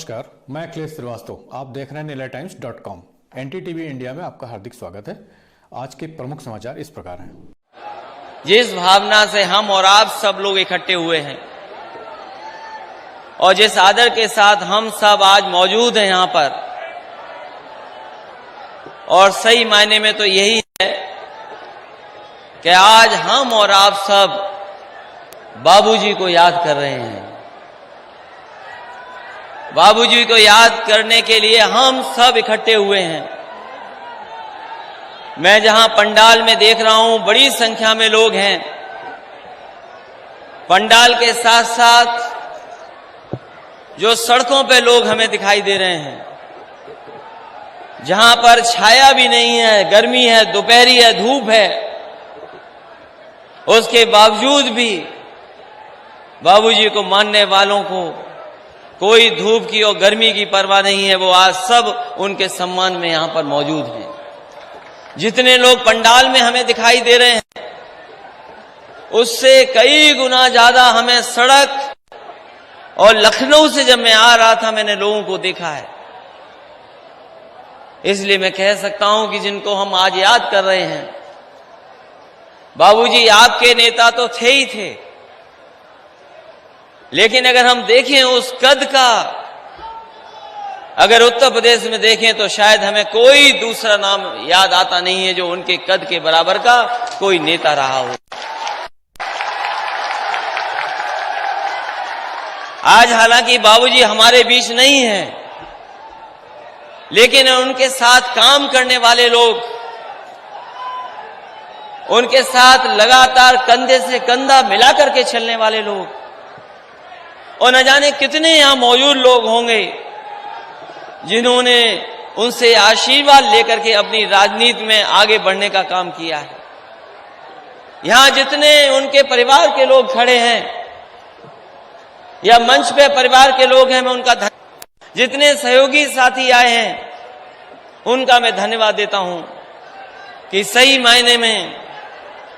नमस्कार, मैं अखिलेश श्रीवास्तव। आप देख रहे हैं नीलाटाइम्स.com। एनडीटीवी इंडिया में आपका हार्दिक स्वागत है। आज के प्रमुख समाचार इस प्रकार हैं। जिस भावना से हम और आप सब लोग इकट्ठे हुए हैं और जिस आदर के साथ हम सब आज मौजूद हैं यहाँ पर, और सही मायने में तो यही है कि आज हम और आप सब बाबूजी को याद कर रहे हैं। बाबूजी को याद करने के लिए हम सब इकट्ठे हुए हैं। मैं जहां पंडाल में देख रहा हूं बड़ी संख्या में लोग हैं। पंडाल के साथ साथ जो सड़कों पे लोग हमें दिखाई दे रहे हैं, जहां पर छाया भी नहीं है, गर्मी है, दोपहरी है, धूप है, उसके बावजूद भी बाबूजी को मानने वालों को कोई धूप की और गर्मी की परवाह नहीं है। वो आज सब उनके सम्मान में यहां पर मौजूद हैं। जितने लोग पंडाल में हमें दिखाई दे रहे हैं, उससे कई गुना ज्यादा हमें सड़क और लखनऊ से जब मैं आ रहा था मैंने लोगों को देखा है। इसलिए मैं कह सकता हूं कि जिनको हम आज याद कर रहे हैं, बाबूजी आपके नेता तो थे ही थे, लेकिन अगर हम देखें उस कद का, अगर उत्तर प्रदेश में देखें तो शायद हमें कोई दूसरा नाम याद आता नहीं है जो उनके कद के बराबर का कोई नेता रहा हो। आज हालांकि बाबूजी हमारे बीच नहीं है, लेकिन उनके साथ काम करने वाले लोग, उनके साथ लगातार कंधे से कंधा मिलाकर के चलने वाले लोग, और न जाने कितने यहां मौजूद लोग होंगे जिन्होंने उनसे आशीर्वाद लेकर के अपनी राजनीति में आगे बढ़ने का काम किया है। यहां जितने उनके परिवार के लोग खड़े हैं या मंच पे परिवार के लोग हैं, मैं उनका जितने सहयोगी साथी आए हैं उनका मैं धन्यवाद देता हूं कि सही मायने में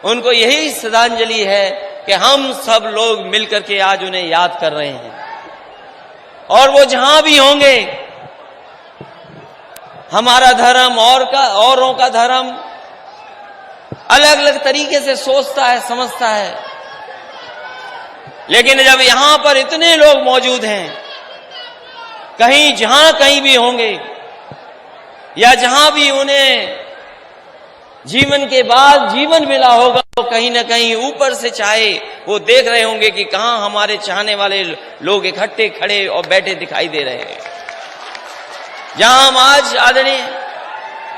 उनको यही श्रद्धांजलि है कि हम सब लोग मिलकर के आज उन्हें याद कर रहे हैं। और वो जहां भी होंगे, हमारा धर्म औरों का धर्म अलग अलग तरीके से सोचता है, समझता है, लेकिन जब यहां पर इतने लोग मौजूद हैं, कहीं भी होंगे या जहां भी उन्हें जीवन के बाद जीवन मिला होगा, तो कहीं ना कहीं ऊपर से चाहे वो देख रहे होंगे कि कहां हमारे चाहने वाले लोग इकट्ठे खड़े और बैठे दिखाई दे रहे हैं। जहां हम आज आदरणीय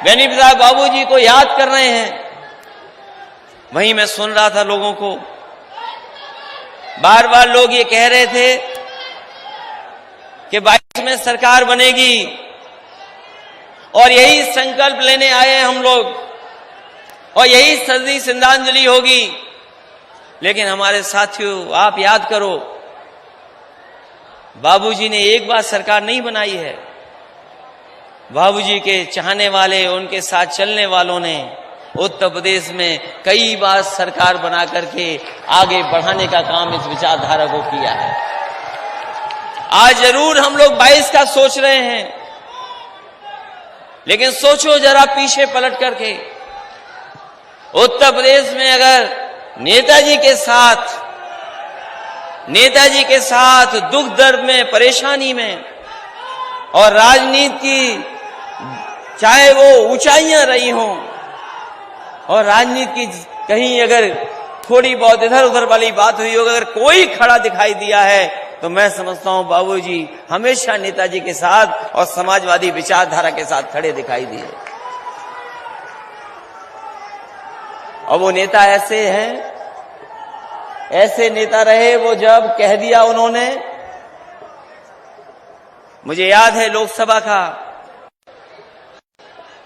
बेनी प्रसाद बाबूजी को याद कर रहे हैं, वहीं मैं सुन रहा था लोगों को, बार बार लोग ये कह रहे थे कि 22 में सरकार बनेगी और यही संकल्प लेने आए हैं हम लोग और यही सदी श्रद्धांजलि होगी। लेकिन हमारे साथियों, आप याद करो, बाबूजी ने एक बार सरकार नहीं बनाई है। बाबूजी के चाहने वाले, उनके साथ चलने वालों ने उत्तर प्रदेश में कई बार सरकार बना करके आगे बढ़ाने का काम इस विचारधारा को किया है। आज जरूर हम लोग 22 का सोच रहे हैं, लेकिन सोचो जरा पीछे पलट करके, उत्तर प्रदेश में अगर नेताजी के साथ दुख दर्द में, परेशानी में और राजनीति की चाहे वो ऊंचाइयां रही हों और राजनीति की कहीं अगर थोड़ी बहुत इधर उधर वाली बात हुई हो, अगर कोई खड़ा दिखाई दिया है, तो मैं समझता हूं बाबूजी हमेशा नेताजी के साथ और समाजवादी विचारधारा के साथ खड़े दिखाई दिए। और वो नेता ऐसे हैं, ऐसे नेता रहे वो, जब कह दिया उन्होंने, मुझे याद है लोकसभा का,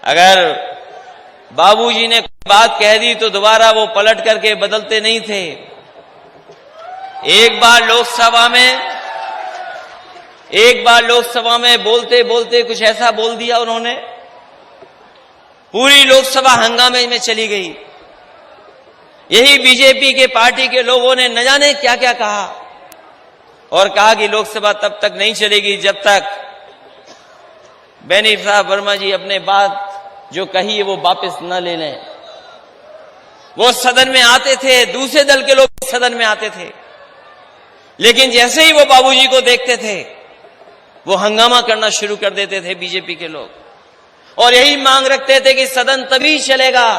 अगर बाबूजी ने बात कह दी तो दोबारा वो पलट करके बदलते नहीं थे। एक बार लोकसभा में बोलते बोलते कुछ ऐसा बोल दिया उन्होंने, पूरी लोकसभा हंगामे में चली गई। यही बीजेपी के पार्टी के लोगों ने न जाने क्या क्या कहा और कहा कि लोकसभा तब तक नहीं चलेगी जब तक बेनी प्रसाद वर्मा जी अपने बात जो कही है वो वापस न ले लें। वो सदन में आते थे, दूसरे दल के लोग सदन में आते थे, लेकिन जैसे ही वो बाबूजी को देखते थे वो हंगामा करना शुरू कर देते थे बीजेपी के लोग, और यही मांग रखते थे कि सदन तभी चलेगा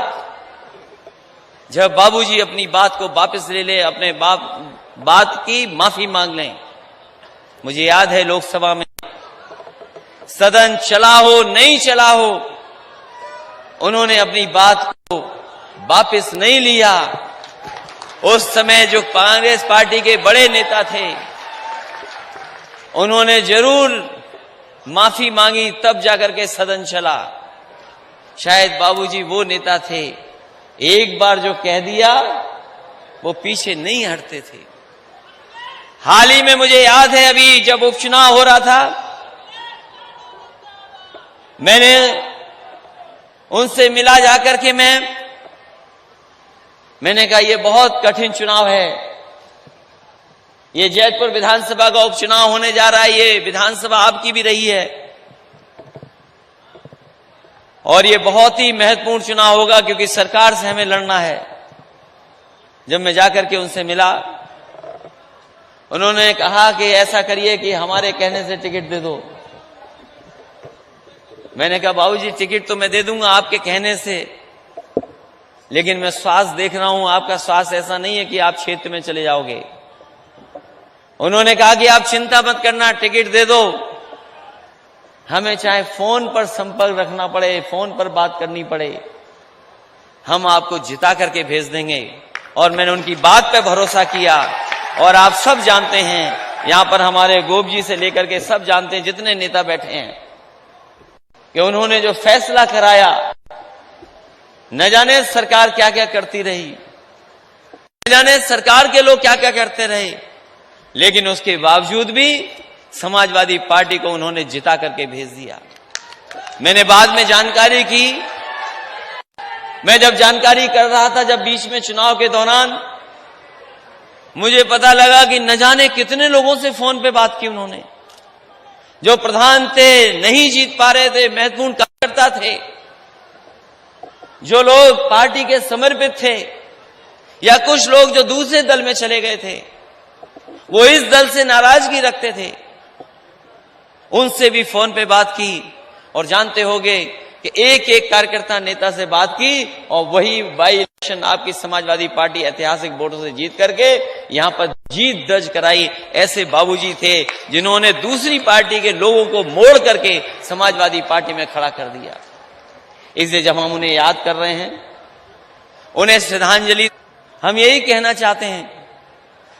जब बाबूजी अपनी बात को वापस ले ले, अपने बात की माफी मांग लें। मुझे याद है लोकसभा में सदन चला हो नहीं चला हो, उन्होंने अपनी बात को वापस नहीं लिया। उस समय जो कांग्रेस पार्टी के बड़े नेता थे उन्होंने जरूर माफी मांगी, तब जाकर के सदन चला। शायद बाबूजी वो नेता थे, एक बार जो कह दिया वो पीछे नहीं हटते थे। हाल ही में मुझे याद है, अभी जब उपचुनाव हो रहा था, मैंने उनसे मिला जाकर के मैंने कहा ये बहुत कठिन चुनाव है, ये जैतपुर विधानसभा का उपचुनाव होने जा रहा है, ये विधानसभा आपकी भी रही है और ये बहुत ही महत्वपूर्ण चुनाव होगा क्योंकि सरकार से हमें लड़ना है। जब मैं जाकर के उनसे मिला, उन्होंने कहा कि ऐसा करिए कि हमारे कहने से टिकट दे दो। मैंने कहा बाबूजी टिकट तो मैं दे दूंगा आपके कहने से, लेकिन मैं स्वास्थ्य देख रहा हूं, आपका स्वास्थ्य ऐसा नहीं है कि आप क्षेत्र में चले जाओगे। उन्होंने कहा कि आप चिंता मत करना, टिकट दे दो, हमें चाहे फोन पर संपर्क रखना पड़े, फोन पर बात करनी पड़े, हम आपको जिता करके भेज देंगे। और मैंने उनकी बात पे भरोसा किया। और आप सब जानते हैं, यहां पर हमारे गोप जी से लेकर के सब जानते हैं, जितने नेता बैठे हैं, कि उन्होंने जो फैसला कराया, न जाने सरकार क्या क्या करती रही, न जाने सरकार के लोग क्या क्या करते रहे, लेकिन उसके बावजूद भी समाजवादी पार्टी को उन्होंने जिता करके भेज दिया। मैंने बाद में जानकारी की, मैं जब जानकारी कर रहा था, जब बीच में चुनाव के दौरान मुझे पता लगा कि न जाने कितने लोगों से फोन पे बात की उन्होंने, जो प्रधान थे, नहीं जीत पा रहे थे, महत्वपूर्ण कार्यकर्ता थे, जो लोग पार्टी के समर्पित थे, या कुछ लोग जो दूसरे दल में चले गए थे, वो इस दल से नाराजगी रखते थे, उनसे भी फोन पे बात की। और जानते होंगे कि एक एक कार्यकर्ता नेता से बात की और वही बाई इलेक्शन आपकी समाजवादी पार्टी ऐतिहासिक वोटों से जीत करके यहां पर जीत दर्ज कराई। ऐसे बाबूजी थे जिन्होंने दूसरी पार्टी के लोगों को मोड़ करके समाजवादी पार्टी में खड़ा कर दिया। इसलिए जब हम उन्हें याद कर रहे हैं, उन्हें श्रद्धांजलि, हम यही कहना चाहते हैं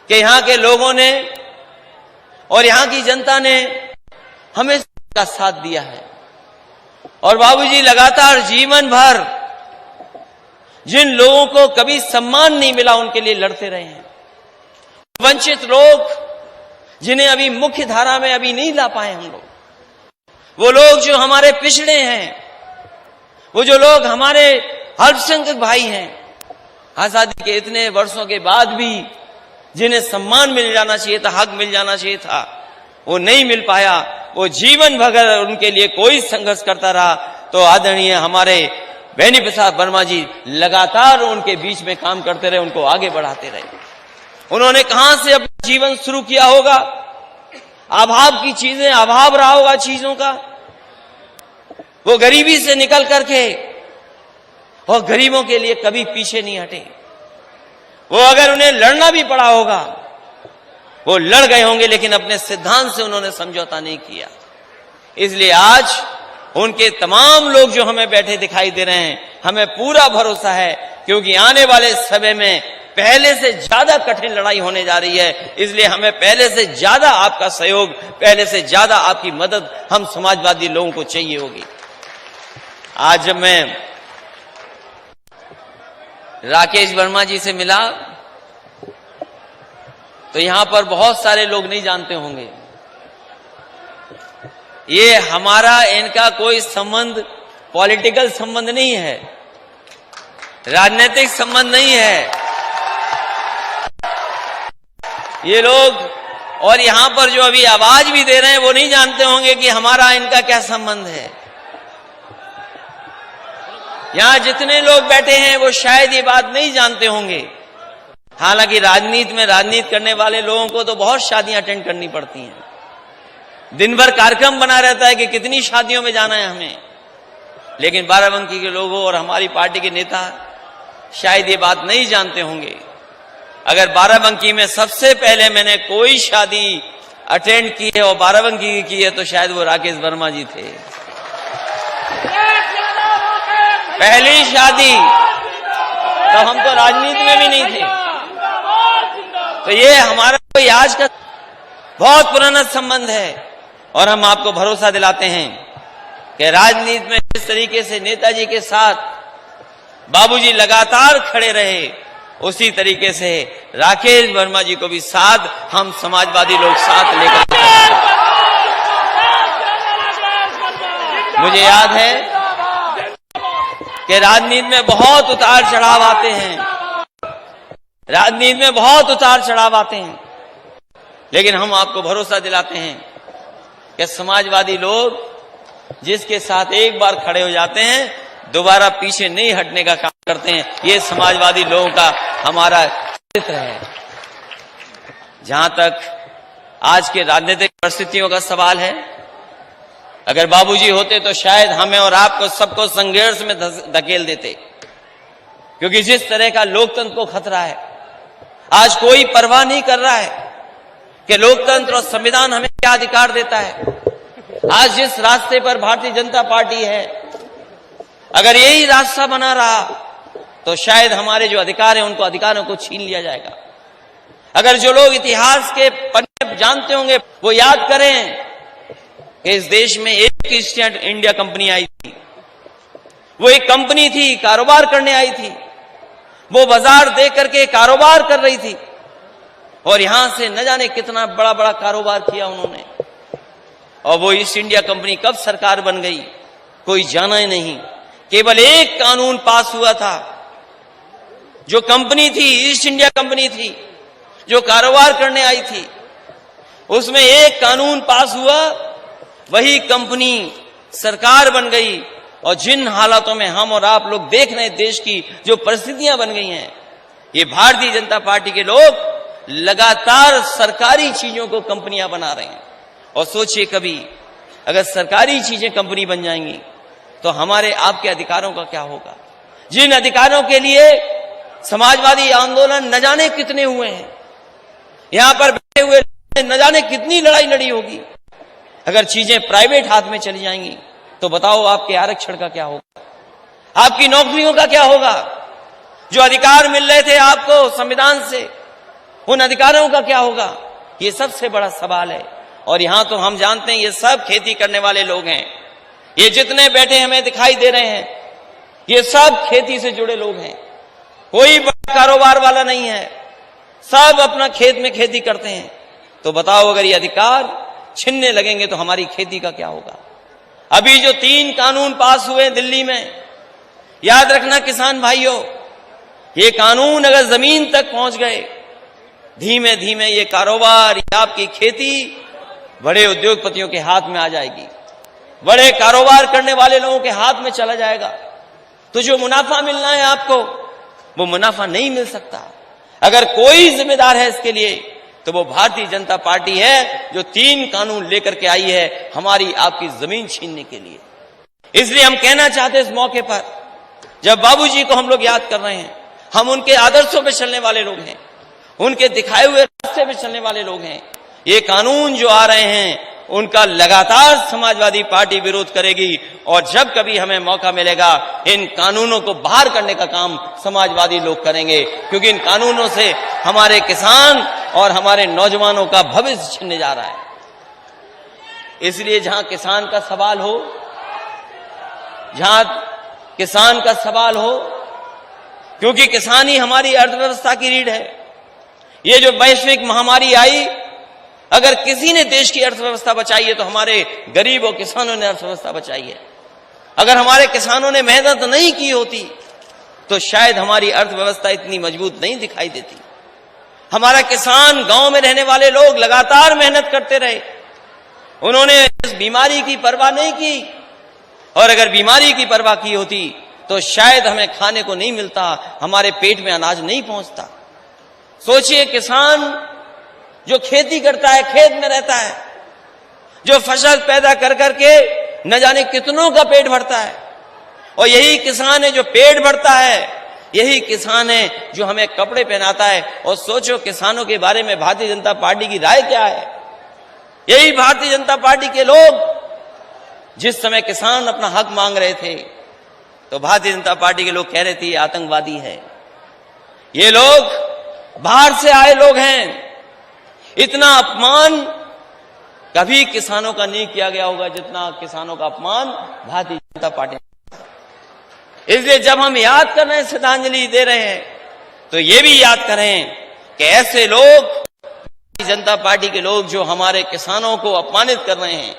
कि यहां के लोगों ने और यहां की जनता ने हमें का साथ दिया है। और बाबूजी लगातार जीवन भर जिन लोगों को कभी सम्मान नहीं मिला उनके लिए लड़ते रहे हैं। वंचित लोग जिन्हें अभी मुख्य धारा में अभी नहीं ला पाए हम लोग, वो लोग जो हमारे पिछड़े हैं, वो जो लोग हमारे अल्पसंख्यक भाई हैं, आजादी के इतने वर्षों के बाद भी जिन्हें सम्मान मिल जाना चाहिए था, हक मिल जाना चाहिए था, वो नहीं मिल पाया। वो जीवन भर उनके लिए कोई संघर्ष करता रहा। तो आदरणीय हमारे बेनी प्रसाद वर्मा जी लगातार उनके बीच में काम करते रहे, उनको आगे बढ़ाते रहे। उन्होंने कहां से अपना जीवन शुरू किया होगा, अभाव की चीजें, अभाव रहा होगा चीजों का, वो गरीबी से निकल करके और गरीबों के लिए कभी पीछे नहीं हटे। वो अगर उन्हें लड़ना भी पड़ा होगा वो लड़ गए होंगे, लेकिन अपने सिद्धांत से उन्होंने समझौता नहीं किया। इसलिए आज उनके तमाम लोग जो हमें बैठे दिखाई दे रहे हैं, हमें पूरा भरोसा है, क्योंकि आने वाले समय में पहले से ज्यादा कठिन लड़ाई होने जा रही है। इसलिए हमें पहले से ज्यादा आपका सहयोग, पहले से ज्यादा आपकी मदद हम समाजवादी लोगों को चाहिए होगी। आज जब मैं राकेश वर्मा जी से मिला तो यहां पर बहुत सारे लोग नहीं जानते होंगे, ये हमारा इनका कोई संबंध पॉलिटिकल संबंध नहीं है, राजनीतिक संबंध नहीं है। ये लोग और यहां पर जो अभी आवाज भी दे रहे हैं वो नहीं जानते होंगे कि हमारा इनका क्या संबंध है। यहां जितने लोग बैठे हैं वो शायद ये बात नहीं जानते होंगे। हालांकि राजनीति में राजनीति करने वाले लोगों को तो बहुत शादियां अटेंड करनी पड़ती हैं, दिन भर कार्यक्रम बना रहता है कि कितनी शादियों में जाना है हमें। लेकिन बाराबंकी के लोगों और हमारी पार्टी के नेता शायद ये बात नहीं जानते होंगे। अगर बाराबंकी में सबसे पहले मैंने कोई शादी अटेंड की है और बाराबंकी की है तो शायद वो राकेश वर्मा जी थे। पहली शादी, तो हम तो राजनीति में भी नहीं थे। तो ये हमारा कोई आज का बहुत पुराना संबंध है और हम आपको भरोसा दिलाते हैं कि राजनीति में जिस तरीके से नेताजी के साथ बाबूजी लगातार खड़े रहे, उसी तरीके से राकेश वर्मा जी को भी साथ हम समाजवादी लोग साथ लेकर। मुझे याद है कि राजनीति में बहुत उतार चढ़ाव आते हैं, राजनीति में बहुत उतार चढ़ाव आते हैं, लेकिन हम आपको भरोसा दिलाते हैं कि समाजवादी लोग जिसके साथ एक बार खड़े हो जाते हैं दोबारा पीछे नहीं हटने का काम करते हैं। ये समाजवादी लोगों का हमारा चरित्र है। जहां तक आज के राजनीतिक परिस्थितियों का सवाल है, अगर बाबूजी होते तो शायद हमें और आपको सबको संघर्ष में धकेल देते, क्योंकि जिस तरह का लोकतंत्र को खतरा है, आज कोई परवाह नहीं कर रहा है कि लोकतंत्र और संविधान हमें क्या अधिकार देता है। आज जिस रास्ते पर भारतीय जनता पार्टी है, अगर यही रास्ता बना रहा तो शायद हमारे जो अधिकार हैं उनको अधिकारों को छीन लिया जाएगा। अगर जो लोग इतिहास के पन्ने जानते होंगे वो याद करें कि इस देश में एक ईस्ट इंडिया कंपनी आई थी। वो एक कंपनी थी, कारोबार करने आई थी, वो बाजार दे करके कारोबार कर रही थी और यहां से न जाने कितना बड़ा बड़ा कारोबार किया उन्होंने। और वो ईस्ट इंडिया कंपनी कब सरकार बन गई कोई जाना ही नहीं। केवल एक कानून पास हुआ था, जो कंपनी थी ईस्ट इंडिया कंपनी थी जो कारोबार करने आई थी, उसमें एक कानून पास हुआ, वही कंपनी सरकार बन गई। और जिन हालातों में हम और आप लोग देख रहे हैं, देश की जो परिस्थितियां बन गई हैं, ये भारतीय जनता पार्टी के लोग लगातार सरकारी चीजों को कंपनियां बना रहे हैं। और सोचिए कभी अगर सरकारी चीजें कंपनी बन जाएंगी तो हमारे आपके अधिकारों का क्या होगा। जिन अधिकारों के लिए समाजवादी आंदोलन न जाने कितने हुए हैं, यहां पर बैठे हुए न जाने कितनी लड़ाई लड़ी होगी, अगर चीजें प्राइवेट हाथ में चली जाएंगी तो बताओ आपके आरक्षण का क्या होगा, आपकी नौकरियों का क्या होगा। जो अधिकार मिल रहे थे आपको संविधान से, उन अधिकारों का क्या होगा, ये सबसे बड़ा सवाल है। और यहां तो हम जानते हैं ये सब खेती करने वाले लोग हैं। ये जितने बैठे हमें दिखाई दे रहे हैं ये सब खेती से जुड़े लोग हैं। कोई बड़ा कारोबार वाला नहीं है, सब अपना खेत में खेती करते हैं। तो बताओ अगर ये अधिकार छीनने लगेंगे तो हमारी खेती का क्या होगा। अभी जो 3 कानून पास हुए दिल्ली में, याद रखना किसान भाइयों, ये कानून अगर जमीन तक पहुंच गए, धीमे धीमे ये कारोबार या आपकी खेती बड़े उद्योगपतियों के हाथ में आ जाएगी, बड़े कारोबार करने वाले लोगों के हाथ में चला जाएगा। तो जो मुनाफा मिलना है आपको, वो मुनाफा नहीं मिल सकता। अगर कोई जिम्मेदार है इसके लिए तो वो भारतीय जनता पार्टी है, जो 3 कानून लेकर के आई है हमारी आपकी जमीन छीनने के लिए। इसलिए हम कहना चाहते हैं इस मौके पर, जब बाबूजी को हम लोग याद कर रहे हैं, हम उनके आदर्शों पे चलने वाले लोग हैं, उनके दिखाए हुए रास्ते पे चलने वाले लोग हैं। ये कानून जो आ रहे हैं उनका लगातार समाजवादी पार्टी विरोध करेगी और जब कभी हमें मौका मिलेगा इन कानूनों को बाहर करने का काम समाजवादी लोग करेंगे, क्योंकि इन कानूनों से हमारे किसान और हमारे नौजवानों का भविष्य छिनने जा रहा है। इसलिए जहां किसान का सवाल हो, जहां किसान का सवाल हो, क्योंकि किसान ही हमारी अर्थव्यवस्था की रीढ़ है। ये जो वैश्विक महामारी आई, अगर किसी ने देश की अर्थव्यवस्था बचाई है तो हमारे गरीबों किसानों ने अर्थव्यवस्था बचाई है। अगर हमारे किसानों ने मेहनत नहीं की होती तो शायद हमारी अर्थव्यवस्था इतनी मजबूत नहीं दिखाई देती। हमारा किसान, गांव में रहने वाले लोग लगातार मेहनत करते रहे। उन्होंने इस बीमारी की परवाह नहीं की, और अगर बीमारी की परवाह की होती तो शायद हमें खाने को नहीं मिलता, हमारे पेट में अनाज नहीं पहुंचता। सोचिए, किसान जो खेती करता है, खेत में रहता है, जो फसल पैदा कर करके न जाने कितनों का पेट भरता है, और यही किसान है जो पेट भरता है, यही किसान है जो हमें कपड़े पहनाता है। और सोचो किसानों के बारे में भारतीय जनता पार्टी की राय क्या है। यही भारतीय जनता पार्टी के लोग जिस समय किसान अपना हक मांग रहे थे तो भारतीय जनता पार्टी के लोग कह रहे थे ये आतंकवादी है, ये लोग बाहर से आए लोग हैं। इतना अपमान कभी किसानों का नहीं किया गया होगा जितना किसानों का अपमान भारतीय जनता पार्टी। इसलिए जब हम याद कर रहे हैं, श्रद्धांजलि दे रहे हैं, तो ये भी याद करें कि ऐसे लोग, भारतीय जनता पार्टी के लोग जो हमारे किसानों को अपमानित कर रहे हैं,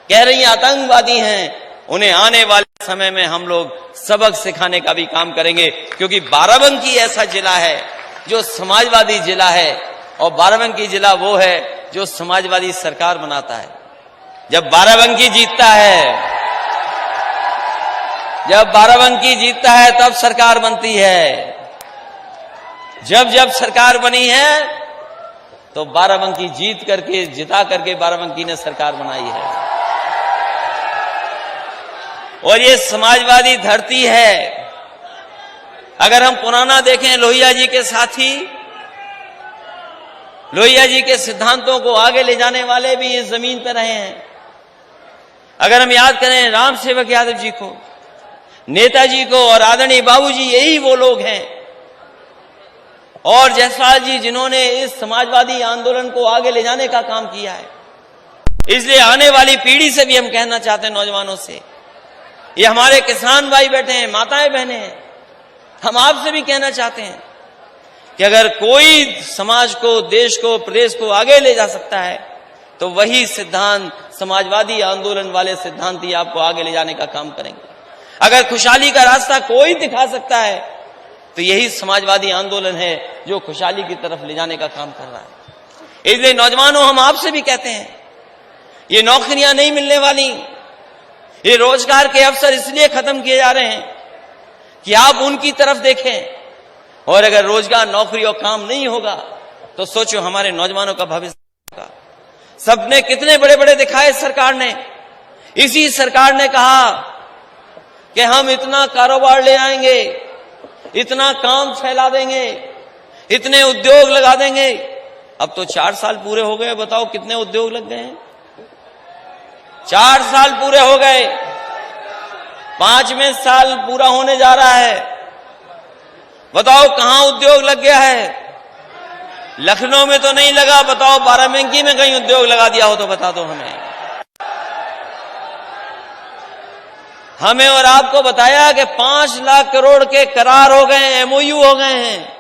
कह रही हैं आतंकवादी हैं, उन्हें आने वाले समय में हम लोग सबक सिखाने का भी काम करेंगे। क्योंकि बाराबंकी ऐसा जिला है जो समाजवादी जिला है, और बाराबंकी जिला वो है जो समाजवादी सरकार बनाता है। जब बाराबंकी जीतता है, जब बाराबंकी जीतता है तब सरकार बनती है। जब जब सरकार बनी है तो बाराबंकी जीत करके, जिता करके बाराबंकी ने सरकार बनाई है। और ये समाजवादी धरती है। अगर हम पुराना देखें, लोहिया जी के साथी, लोहिया जी के सिद्धांतों को आगे ले जाने वाले भी इस जमीन पर रहे हैं। अगर हम याद करें राम सेवक यादव जी को, नेताजी को और आदरणीय बाबूजी, यही वो लोग हैं, और जायसवाल जी जिन्होंने इस समाजवादी आंदोलन को आगे ले जाने का काम किया है। इसलिए आने वाली पीढ़ी से भी हम कहना चाहते हैं, नौजवानों से, ये हमारे किसान भाई बैठे हैं, माताएं बहनें हैं, हम आपसे भी कहना चाहते हैं कि अगर कोई समाज को, देश को, प्रदेश को आगे ले जा सकता है तो वही सिद्धांत, समाजवादी आंदोलन वाले सिद्धांत ही आपको आगे ले जाने का काम करेंगे। अगर खुशहाली का रास्ता कोई दिखा सकता है तो यही समाजवादी आंदोलन है जो खुशहाली की तरफ ले जाने का काम कर रहा है। इसलिए नौजवानों, हम आपसे भी कहते हैं, ये नौकरियां नहीं मिलने वाली, ये रोजगार के अवसर इसलिए खत्म किए जा रहे हैं कि आप उनकी तरफ देखें। और अगर रोजगार, नौकरी और काम नहीं होगा तो सोचो हमारे नौजवानों का भविष्य होगा। सपने कितने बड़े बड़े दिखाए सरकार ने। इसी सरकार ने कहा कि हम इतना कारोबार ले आएंगे, इतना काम फैला देंगे, इतने उद्योग लगा देंगे। अब तो 4 साल पूरे हो गए, बताओ कितने उद्योग लग गए हैं। 4 साल पूरे हो गए, 5वें साल पूरा होने जा रहा है। बताओ कहां उद्योग लग गया है। लखनऊ में तो नहीं लगा, बताओ बाराबंकी में कहीं उद्योग लगा दिया हो तो बता दो हमें और आपको बताया कि 5 लाख करोड़ के करार हो गए, एमओयू हो गए हैं।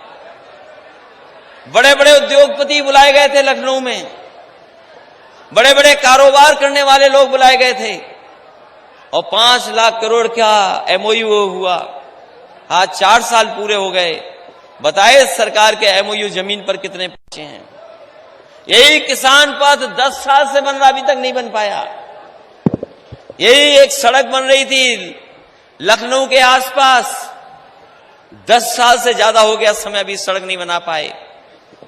बड़े बड़े उद्योगपति बुलाए गए थे लखनऊ में, बड़े बड़े कारोबार करने वाले लोग बुलाए गए थे, और 5 लाख करोड़ का एमओयू हुआ। आज 4 साल पूरे हो गए, बताए सरकार के एमओयू जमीन पर कितने पहुंचे हैं। यही किसान पथ 10 साल से बन रहा, अभी तक नहीं बन पाया। यही एक सड़क बन रही थी लखनऊ के आसपास, 10 साल से ज्यादा हो गया समय, अभी सड़क नहीं बना पाए।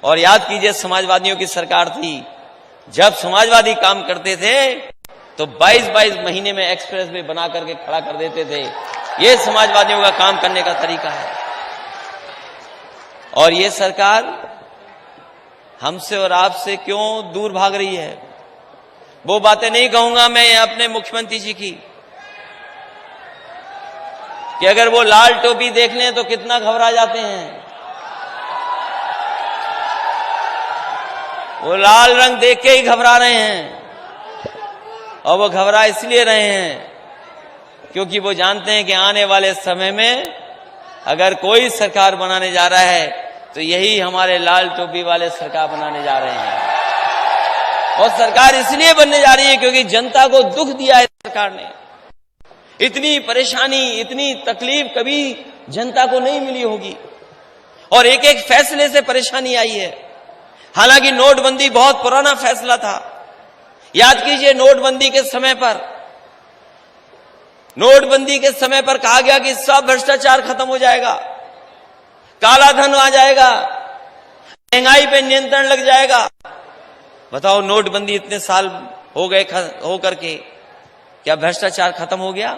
और याद कीजिए, समाजवादियों की सरकार थी, जब समाजवादी काम करते थे तो 22-22 महीने में एक्सप्रेस वे बना करके खड़ा कर देते थे। ये समाजवादियों का काम करने का तरीका है। और ये सरकार हमसे और आपसे क्यों दूर भाग रही है, वो बातें नहीं कहूंगा मैं अपने मुख्यमंत्री जी की, कि अगर वो लाल टोपी देख लें तो कितना घबरा जाते हैं। वो लाल रंग देख के ही घबरा रहे हैं, और वो घबरा इसलिए रहे हैं क्योंकि वो जानते हैं कि आने वाले समय में अगर कोई सरकार बनाने जा रहा है तो यही हमारे लाल टोपी वाले सरकार बनाने जा रहे हैं। और सरकार इसलिए बनने जा रही है क्योंकि जनता को दुख दिया है सरकार ने। इतनी परेशानी, इतनी तकलीफ कभी जनता को नहीं मिली होगी, और एक एक फैसले से परेशानी आई है। हालांकि नोटबंदी बहुत पुराना फैसला था। याद कीजिए, नोटबंदी के समय पर कहा गया कि सब भ्रष्टाचार खत्म हो जाएगा, काला धन आ जाएगा, महंगाई पे नियंत्रण लग जाएगा। बताओ, नोटबंदी इतने साल हो गए होकर के क्या भ्रष्टाचार खत्म हो गया?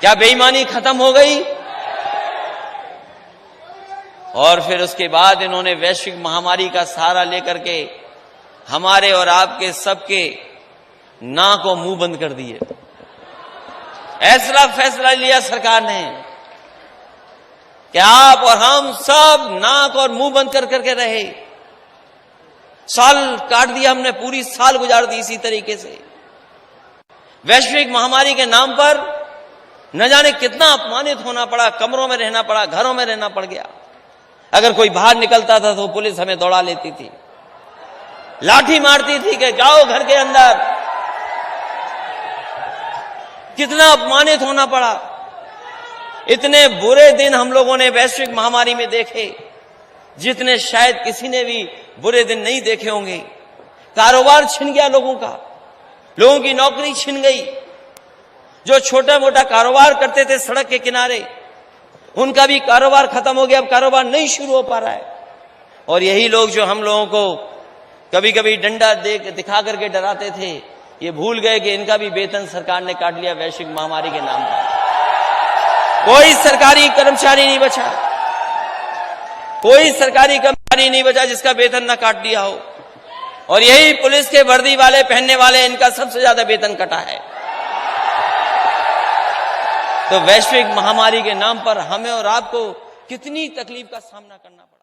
क्या बेईमानी खत्म हो गई? और फिर उसके बाद इन्होंने वैश्विक महामारी का सहारा लेकर के हमारे और आपके सबके नाक और मुंह बंद कर दिए। ऐसा फैसला लिया सरकार ने कि आप और हम सब नाक और मुंह बंद कर करके रहे। साल काट दिया हमने, पूरी साल गुजार दी इसी तरीके से। वैश्विक महामारी के नाम पर न जाने कितना अपमानित होना पड़ा, कमरों में रहना पड़ा, घरों में रहना पड़ गया। अगर कोई बाहर निकलता था तो पुलिस हमें दौड़ा लेती थी, लाठी मारती थी कि जाओ घर के अंदर। कितना अपमानित होना पड़ा। इतने बुरे दिन हम लोगों ने वैश्विक महामारी में देखे जितने शायद किसी ने भी बुरे दिन नहीं देखे होंगे। कारोबार छिन गया लोगों का, लोगों की नौकरी छिन गई। जो छोटा मोटा कारोबार करते थे सड़क के किनारे, उनका भी कारोबार खत्म हो गया। अब कारोबार नहीं शुरू हो पा रहा है। और यही लोग जो हम लोगों को कभी कभी डंडा दिखा करके डराते थे, ये भूल गए कि इनका भी वेतन सरकार ने काट लिया वैश्विक महामारी के नाम पर। कोई सरकारी कर्मचारी नहीं बचा, कोई सरकारी कर्मचारी नहीं बचा जिसका वेतन ना काट दिया हो। और यही पुलिस के वर्दी वाले पहनने वाले, इनका सबसे ज्यादा वेतन कटा है। तो वैश्विक महामारी के नाम पर हमें और आपको कितनी तकलीफ का सामना करना पड़ा।